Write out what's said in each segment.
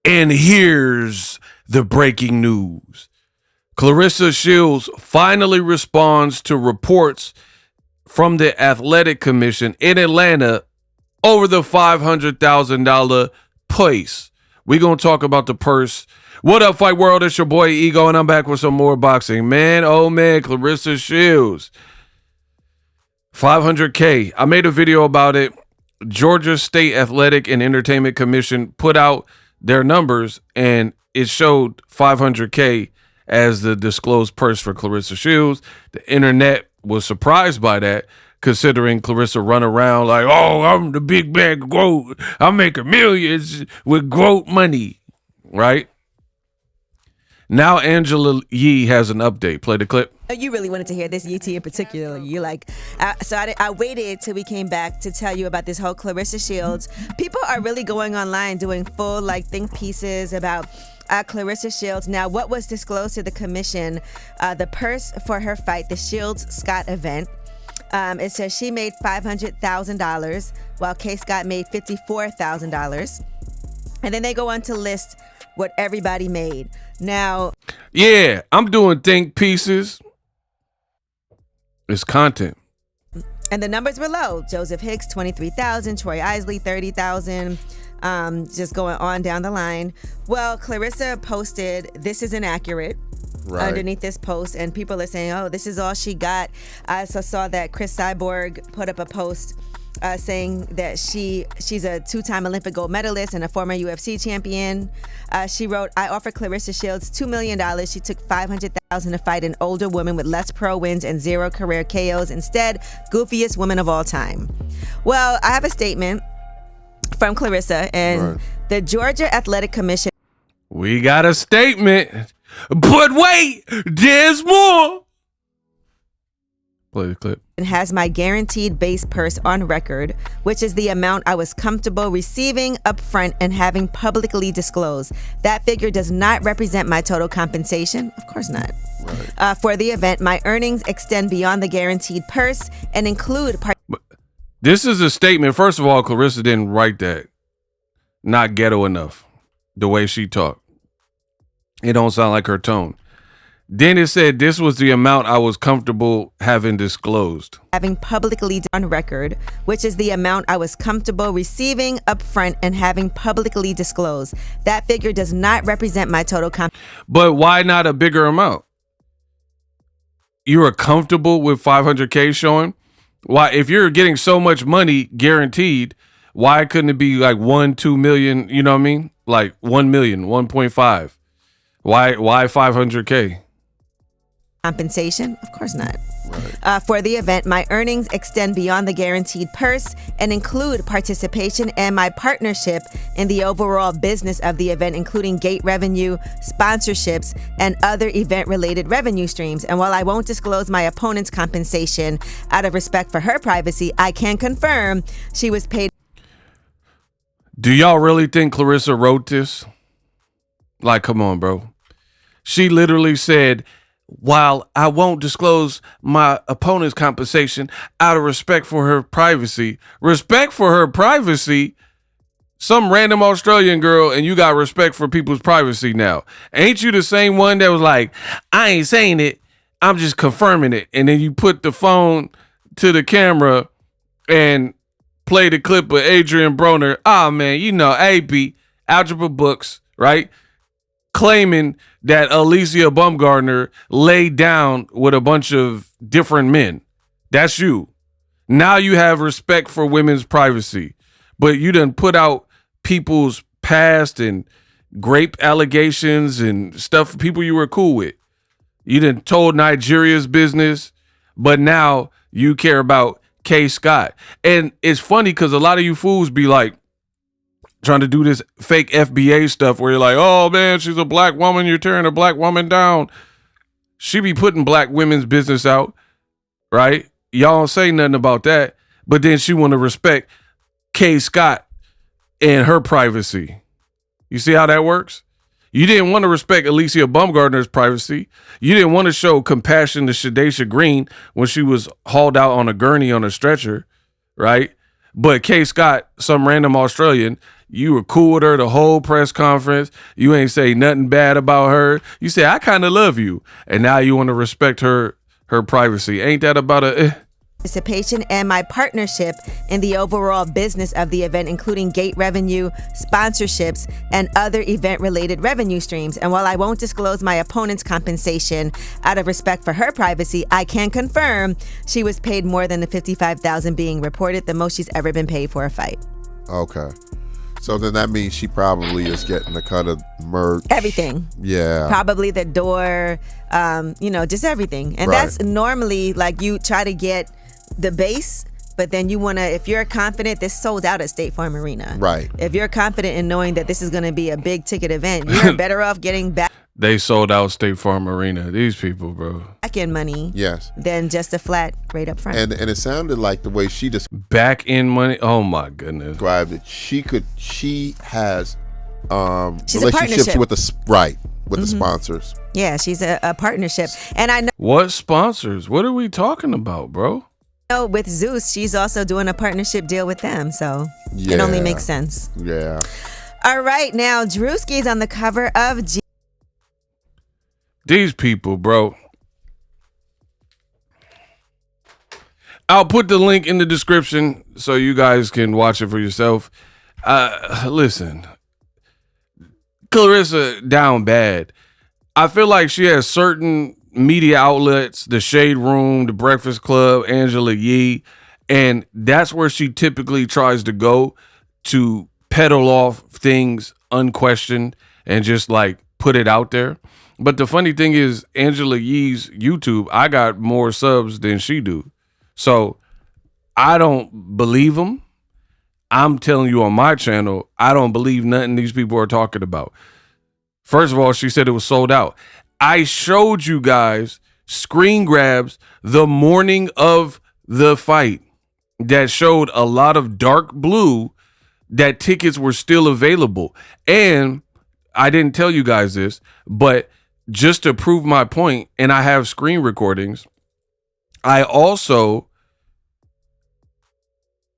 And here's the breaking news. Claressa Shields finally responds to reports from the Athletic Commission in Atlanta over the $500,000 purse. We're going to talk about the purse. What up, Fight World? It's your boy Ego, and I'm back with some more boxing. Man, oh man, Claressa Shields. $500K. I made a video about it. Georgia State Athletic and Entertainment Commission put out their numbers, and it showed $500K as the disclosed purse for Claressa Shields. The internet was surprised by that, considering Claressa run around like, oh, I'm the big bag of gold. I'm making millions with gold money, right? Now Angela Yee has an update. Play the clip. You really wanted to hear this, UT in particular. You like, so I waited till we came back to tell you about this whole Claressa Shields. People are really going online doing full think pieces about Claressa Shields. Now, what was disclosed to the commission, the purse for her fight, the Shields-Scott event, it says she made $500,000 while Kay Scott made $54,000. And then they go on to list what everybody made. Now, yeah, I'm doing think pieces. It's content. And the numbers were low. Joseph Hicks, $23,000. Troy Isley, $30,000. Just going on down the line. Well, Claressa posted, "This is inaccurate." Right. Underneath this post, and people are saying, "Oh, this is all she got." I also saw that Chris Cyborg put up a post saying that she's a two-time Olympic gold medalist and a former UFC champion. She wrote, "I offered Claressa Shields $2 million. She took $500,000 to fight an older woman with less pro wins and 0 career KOs. Instead, goofiest woman of all time." Well, I have a statement from Claressa and the Georgia Athletic Commission. We got a statement, but wait, there's more. Play the clip. Has my guaranteed base purse on record, which is the amount I was comfortable receiving upfront and having publicly disclosed. That figure does not represent my total compensation. Of course not. Right. For the event, my earnings extend beyond the guaranteed purse and include... This is a statement. First of all, Claressa didn't write that. Not ghetto enough. The way she talked. It don't sound like her tone. Then it said this was the amount I was comfortable having disclosed. Having publicly on record, which is the amount I was comfortable receiving upfront and having publicly disclosed. That figure does not represent my total But why not a bigger amount? You were comfortable with $500K showing? Why, if you're getting so much money guaranteed, why couldn't it be like 1, 2 million? You know what I mean? Like 1 million, 1.5. Why 500K? Compensation? Of course not. Right. For the event, my earnings extend beyond the guaranteed purse and include participation and my partnership in the overall business of the event, including gate revenue, sponsorships, and other event-related revenue streams. And while I won't disclose my opponent's compensation out of respect for her privacy, I can confirm she was paid. Do y'all really think Claressa wrote this? Like, come on, bro. She literally said, while I won't disclose my opponent's compensation out of respect for her privacy. Respect for her privacy? Some random Australian girl, and you got respect for people's privacy now. Ain't you the same one that was like, I ain't saying it, I'm just confirming it. And then you put the phone to the camera and play the clip of Adrian Broner. Oh, man, you know, AB, algebra books, right? Claiming that Alicia Baumgartner laid down with a bunch of different men. That's you. Now you have respect for women's privacy, but you done put out people's past and grape allegations and stuff, people you were cool with. You done told Nigeria's business, but now you care about Kay Scott. And it's funny because a lot of you fools be like, trying to do this fake FBA stuff where you're like, oh man, she's a black woman, you're tearing a black woman down. She be putting black women's business out, right? Y'all don't say nothing about that, but then she want to respect Kay Scott and her privacy. You see how that works? You didn't want to respect Alicia Baumgartner's privacy. You didn't want to show compassion to Shadesha Green when she was hauled out on a gurney on a stretcher, right? But Kay Scott, some random Australian, You were cool with her the whole press conference. You ain't say nothing bad about her. You say, I kind of love you. And now you want to respect her privacy. Ain't that about participation and my partnership in the overall business of the event, including gate revenue, sponsorships, and other event-related revenue streams. And while I won't disclose my opponent's compensation out of respect for her privacy, I can confirm she was paid more than the $55,000 being reported, the most she's ever been paid for a fight. Okay. So then that means she probably is getting a cut of merch. Everything. Yeah. Probably the door, just everything. And that's normally like you try to get the base, but then you want to, if you're confident, this sold out at State Farm Arena. Right. If you're confident in knowing that this is going to be a big ticket event, you're better off getting back. They sold out State Farm Arena. These people, bro. Back in money. Yes. Than just a flat rate up front. And it sounded like the way she back in money. Oh my goodness. Described it. She has she's relationships with the sponsors. Yeah, she's a partnership. And I know. What sponsors? What are we talking about, bro? With Zeus, she's also doing a partnership deal with them, so it only makes sense. Yeah. All right, now Drewski's on the cover of These people, bro. I'll put the link in the description so you guys can watch it for yourself. Listen, Claressa down bad. I feel like she has certain media outlets, the Shade Room, the Breakfast Club, Angela Yee, and that's where she typically tries to go to peddle off things unquestioned and just like put it out there. But the funny thing is, Angela Yee's YouTube, I got more subs than she do. So I don't believe them. I'm telling you on my channel, I don't believe nothing these people are talking about. First of all, she said it was sold out. I showed you guys screen grabs the morning of the fight that showed a lot of dark blue that tickets were still available. And I didn't tell you guys this, but just to prove my point, and I have screen recordings, I also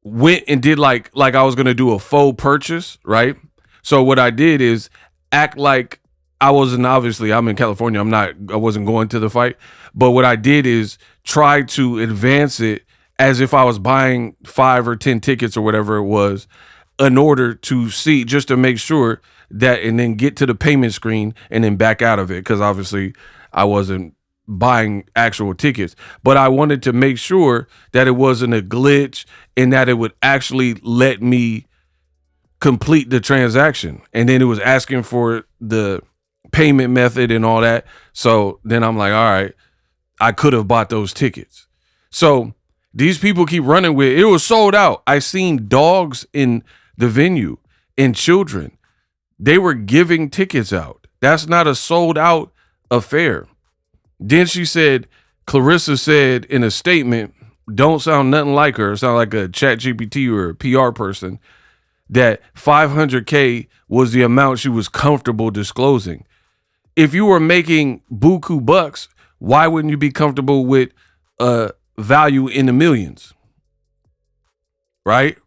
went and did like I was going to do a faux purchase, right? So what I did is act like I wasn't, obviously I'm in California. I wasn't going to the fight, but what I did is try to advance it as if I was buying 5 or 10 tickets or whatever it was in order to see, just to make sure that, and then get to the payment screen and then back out of it. Cause obviously I wasn't buying actual tickets, but I wanted to make sure that it wasn't a glitch and that it would actually let me complete the transaction. And then it was asking for the payment method and all that. So then I'm like, all right, I could have bought those tickets. So these people keep running with it was sold out. I seen dogs in the venue and children. They were giving tickets out. That's not a sold out affair. Then she said, Claressa said in a statement, don't sound nothing like her, sound like a chat GPT or a PR person, that 500K was the amount she was comfortable disclosing. If you were making buku bucks, why wouldn't you be comfortable with value in the millions? Right?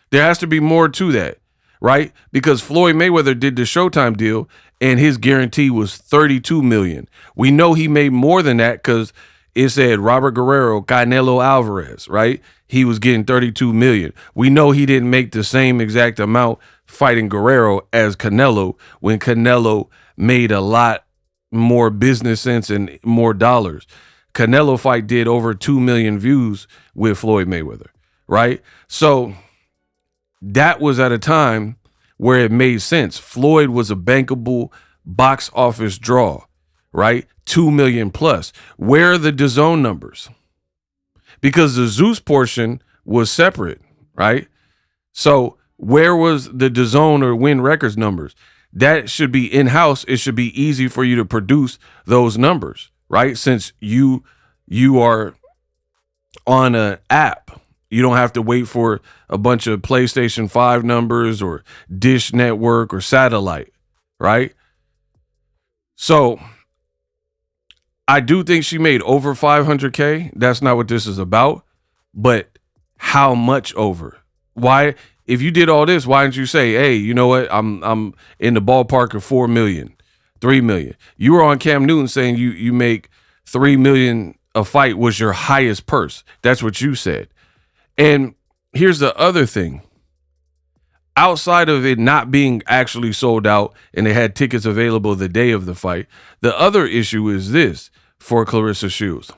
There has to be more to that, right? Because Floyd Mayweather did the Showtime deal and his guarantee was 32 million. We know he made more than that because it said Robert Guerrero, Canelo Alvarez, right? He was getting 32 million. We know he didn't make the same exact amount fighting Guerrero as Canelo when Canelo made a lot more business sense and more dollars. Canelo fight did over 2 million views with Floyd Mayweather, right? So that was at a time where it made sense. Floyd was a bankable box office draw, right? 2 million plus. Where are the DAZN numbers? Because the Zeus portion was separate, right? So where was the DAZN or Win Records numbers? That should be in-house. It should be easy for you to produce those numbers, right? Since you are on an app, you don't have to wait for a bunch of PlayStation 5 numbers or Dish Network or satellite, right? So I do think she made over 500K. That's not what this is about. But how much over? Why? if you did all this, why didn't you say, hey, you know what? I'm in the ballpark of 4 million, 3 million. You were on Cam Newton saying you make 3 million a fight was your highest purse. That's what you said. And here's the other thing. Outside of it not being actually sold out and they had tickets available the day of the fight, the other issue is this for Claressa Shields.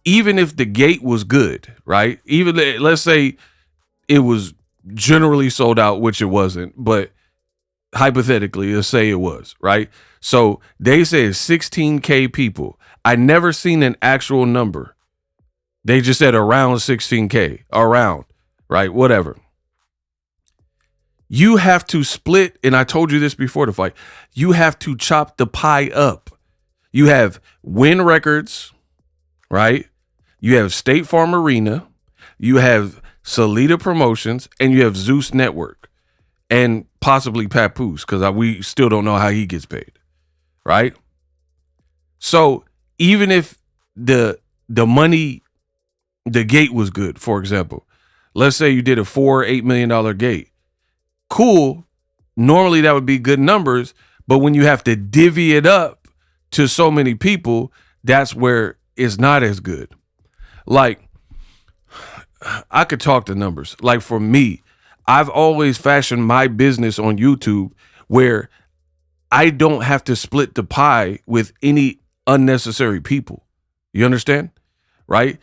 Even if the gate was good, right? Even let's say it was generally sold out, which it wasn't, but hypothetically, let's say it was, right? So they said 16K people. I never seen an actual number. They just said around 16K, around, right? Whatever. You have to split, and I told you this before the fight, you have to chop the pie up. You have Win Records, right? You have State Farm Arena. You have Salida Promotions, and you have Zeus Network, and possibly Papoose, because we still don't know how he gets paid, right? So even if the money, the gate was good, for example, let's say you did a $4-8 million gate. Cool. Normally that would be good numbers, but when you have to divvy it up to so many people, that's where it's not as good. Like, I could talk the numbers. Like for me, I've always fashioned my business on YouTube where I don't have to split the pie with any unnecessary people. You understand? Right?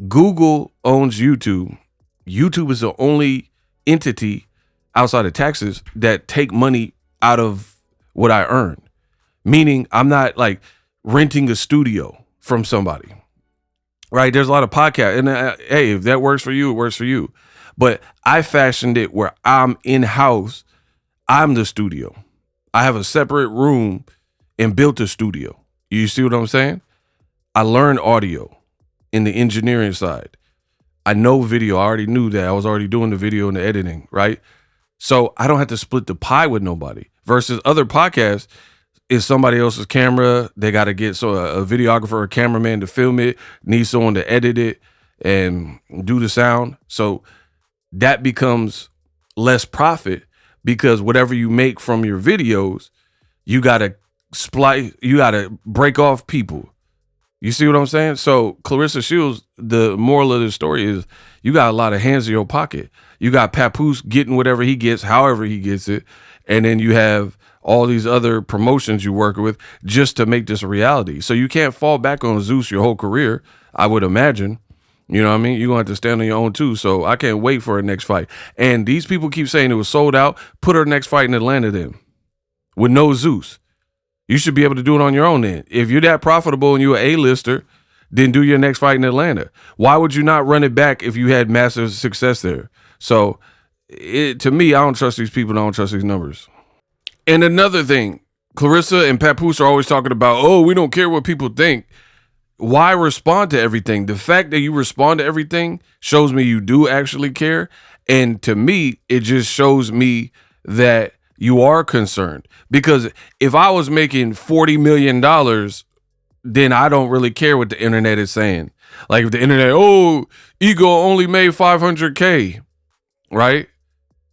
Google owns YouTube. YouTube is the only entity outside of taxes that take money out of what I earn. Meaning I'm not like renting a studio from somebody. Right? There's a lot of podcasts. And hey, if that works for you, it works for you. But I fashioned it where I'm in-house. I'm the studio. I have a separate room and built a studio. You see what I'm saying? I learned audio in the engineering side. I know video. I already knew that. I was already doing the video and the editing, right? So I don't have to split the pie with nobody. Versus other podcasts, it's somebody else's camera. They got to get a videographer or a cameraman to film it, need someone to edit it and do the sound. So that becomes less profit because whatever you make from your videos, you got to splice, you got to break off people. You see what I'm saying? So Claressa Shields, the moral of the story is you got a lot of hands in your pocket. You got Papoose getting whatever he gets, however he gets it. And then you have all these other promotions you work with just to make this a reality. So you can't fall back on Zeus your whole career, I would imagine. You know what I mean? You're going to have to stand on your own too. So I can't wait for her next fight. And these people keep saying it was sold out. Put her next fight in Atlanta then with no Zeus. You should be able to do it on your own then. If you're that profitable and you're an A-lister, then do your next fight in Atlanta. Why would you not run it back if you had massive success there? So to me, I don't trust these people and I don't trust these numbers. And another thing, Claressa and Papoose are always talking about, oh, we don't care what people think. Why respond to everything? The fact that you respond to everything shows me you do actually care. And to me, it just shows me that you are concerned. Because if I was making $40 million, then I don't really care what the internet is saying. Like if the internet, oh, Ego only made 500K, right?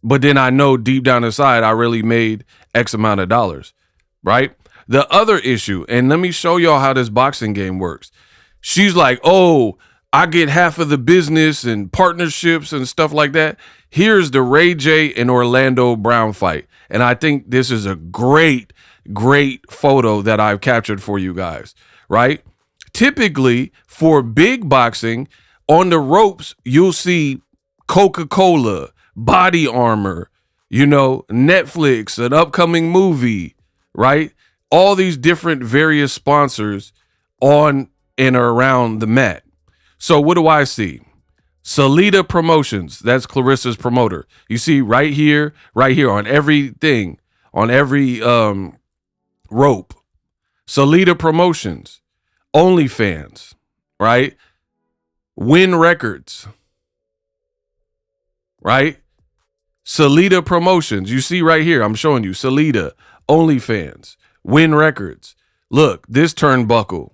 But then I know deep down inside, I really made X amount of dollars, right? The other issue, and let me show y'all how this boxing game works. She's like, oh, I get half of the business and partnerships and stuff like that. Here's the Ray J and Orlando Brown fight. And I think this is a great, great photo that I've captured for you guys, right? Typically, for big boxing, on the ropes, you'll see Coca-Cola, Body Armor, you know, Netflix, an upcoming movie, right? All these different various sponsors on and around the mat. So what do I see? Salida Promotions, that's Claressa's promoter. You see right here on everything, on every rope. Salida Promotions, OnlyFans, right? Win Records, right? Salida Promotions, you see right here, I'm showing you, Salida, OnlyFans, Win Records. Look, this turnbuckle,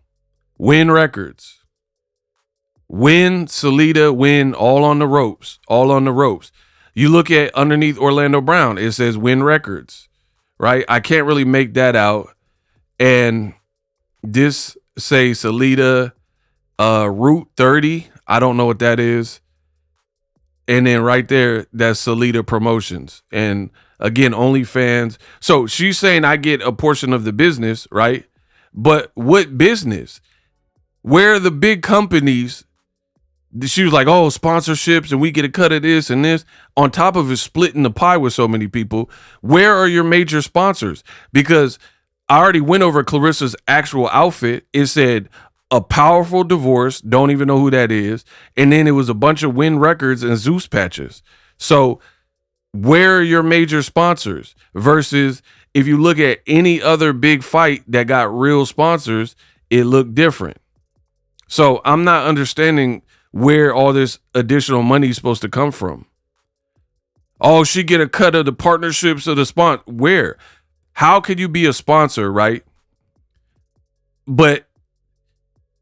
Win Records. Win, Salida, Win, all on the ropes, all on the ropes. You look at underneath Orlando Brown, it says Win Records, right? I can't really make that out. And this say Salida Route 30. I don't know what that is. And then right there, that's Salida Promotions. And again, OnlyFans. So she's saying I get a portion of the business, right? But what business? Where are the big companies? She was like, oh, sponsorships, and we get a cut of this and this. On top of it, splitting the pie with so many people. Where are your major sponsors? Because I already went over Clarissa's actual outfit. It said a powerful divorce. Don't even know who that is. And then it was a bunch of Win Records and Zeus patches. So where are your major sponsors? Versus if you look at any other big fight that got real sponsors, it looked different. So I'm not understanding where all this additional money is supposed to come from. Oh, she get a cut of the partnerships of the sponsor. Where? How could you be a sponsor, right? But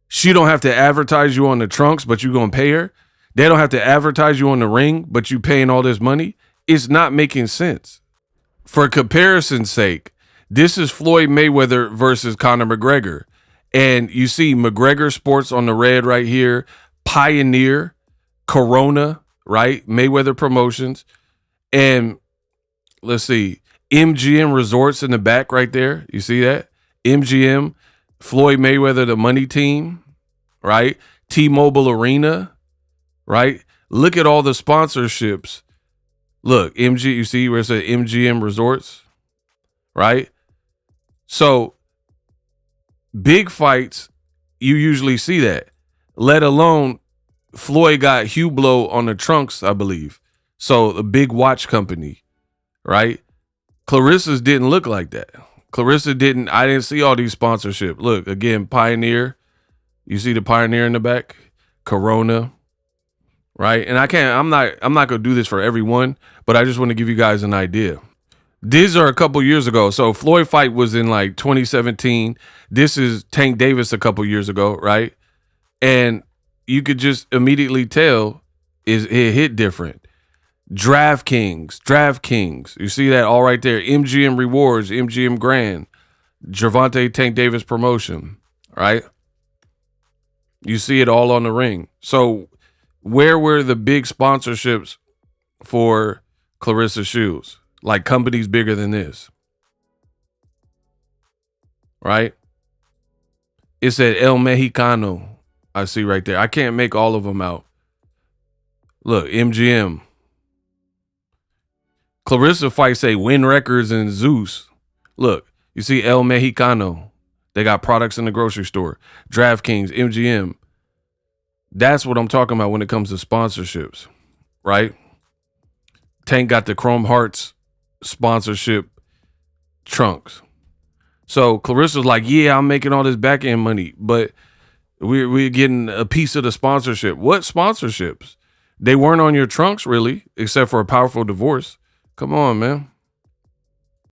she don't have to advertise you on the trunks, but you gonna pay her. They don't have to advertise you on the ring, but you paying all this money. It's not making sense. For comparison's sake, this is Floyd Mayweather versus Conor McGregor. And you see McGregor Sports on the red right here, Pioneer, Corona, right? Mayweather Promotions. And let's see, MGM Resorts in the back right there. You see that? MGM, Floyd Mayweather, the money team, right? T-Mobile Arena, right? Look at all the sponsorships. Look, you see where it says MGM Resorts, right? So big fights, you usually see that. Let alone Floyd got Hublot on the trunks, I believe. So a big watch company, right? Clarissa's didn't look like that. I didn't see all these sponsorship. Look, again, Pioneer. You see the Pioneer in the back? Corona, right? And I'm not gonna do this for everyone, but I just want to give you guys an idea. These are a couple years ago. So Floyd fight was in like 2017. This is Tank Davis a couple years ago, right? And you could just immediately tell it hit different. DraftKings. You see that all right there. MGM Rewards, MGM Grand, Gervonta Tank Davis promotion, right? You see it all on the ring. So where were the big sponsorships for Claressa Shields? Like companies bigger than this, right? It said El Mexicano. I see right there. I can't make all of them out. Look, MGM. Claressa fight say Win Records and Zeus. Look, you see El Mexicano. They got products in the grocery store. DraftKings, MGM. That's what I'm talking about when it comes to sponsorships, right? Tank got the Chrome Hearts sponsorship trunks. So Clarissa's like, yeah, I'm making all this back end money, but we're getting a piece of the sponsorship. What sponsorships? They weren't on your trunks really, except for a powerful divorce. Come on, man.